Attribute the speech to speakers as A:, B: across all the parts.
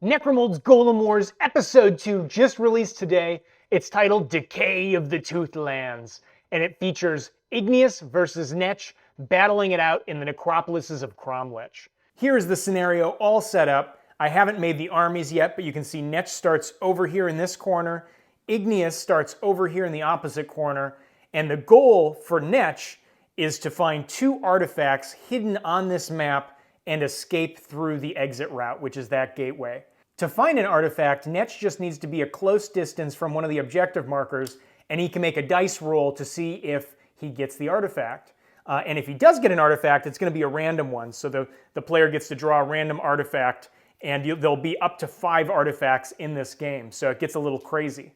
A: Necromolds Golem Wars Episode 2 just released today. It's titled Decay of the Toothlands, and it features Igneous versus Netch battling it out in the necropolises of Cromlech. Here is the scenario all set up. I haven't made the armies yet, but you can see Netch starts over here in this corner, Igneous starts over here in the opposite corner, and the goal for Netch is to find 2 artifacts hidden on this map and escape through the exit route, which is that gateway. To find an artifact, Netch just needs to be a close distance from one of the objective markers, and he can make a dice roll to see if he gets the artifact. And if he does get an artifact, it's going to be a random one. So the player gets to draw a random artifact, and there'll be up to 5 artifacts in this game, so it gets a little crazy.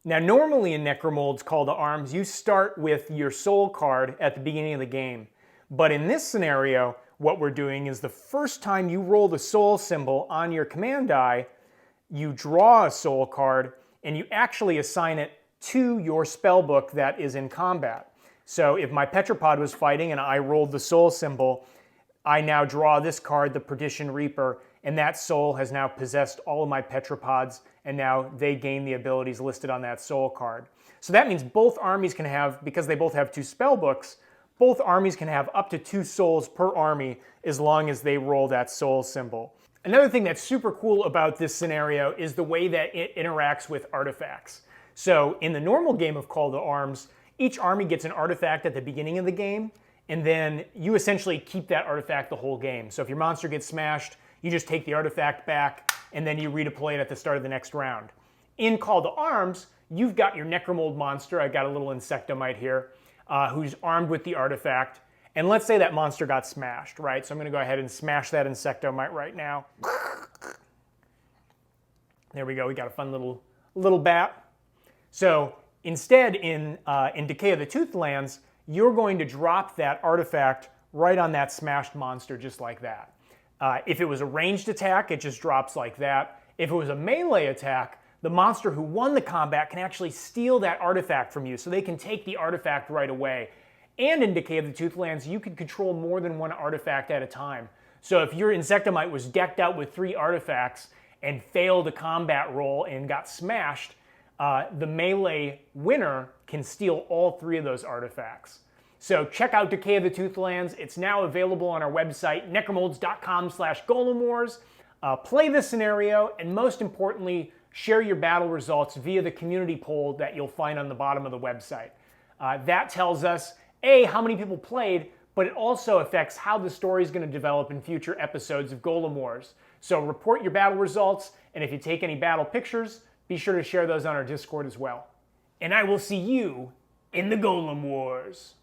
A: Now, normally in Necromolds Call to Arms, you start with your soul card at the beginning of the game. But in this scenario, what we're doing is the first time you roll the soul symbol on your command die, you draw a soul card and you actually assign it to your spellbook that is in combat. So if my Petripod was fighting and I rolled the soul symbol, I now draw this card, the Perdition Reaper, and that soul has now possessed all of my Petripods, and now they gain the abilities listed on that soul card. So that means both armies can have, because they both have 2 spellbooks, both armies can have up to 2 souls per army as long as they roll that soul symbol. Another thing that's super cool about this scenario is the way that it interacts with artifacts. So in the normal game of Call to Arms, each army gets an artifact at the beginning of the game, and then you essentially keep that artifact the whole game. So if your monster gets smashed, you just take the artifact back, and then you redeploy it at the start of the next round. In Call to Arms, you've got your Necromold monster. I got a little Insectomite here, who's armed with the artifact. And let's say that monster got smashed, right? So I'm going to go ahead and smash that Insectomite right now. There we go. We got a fun little bat. So instead, in Decay of the Toothlands, you're going to drop that artifact right on that smashed monster just like that. If it was a ranged attack, it just drops like that. If it was a melee attack, the monster who won the combat can actually steal that artifact from you, so they can take the artifact right away. And in Decay of the Toothlands, you can control more than 1 artifact at a time. So if your Insectomite was decked out with 3 artifacts and failed a combat roll and got smashed, the melee winner can steal all 3 of those artifacts. So check out Decay of the Toothlands. It's now available on our website, necromolds.com/golemwars. Play this scenario, and most importantly, share your battle results via the community poll that you'll find on the bottom of the website. That tells us, A, how many people played, but it also affects how the story is going to develop in future episodes of Golem Wars. So report your battle results, and if you take any battle pictures, be sure to share those on our Discord as well. And I will see you in the Golem Wars.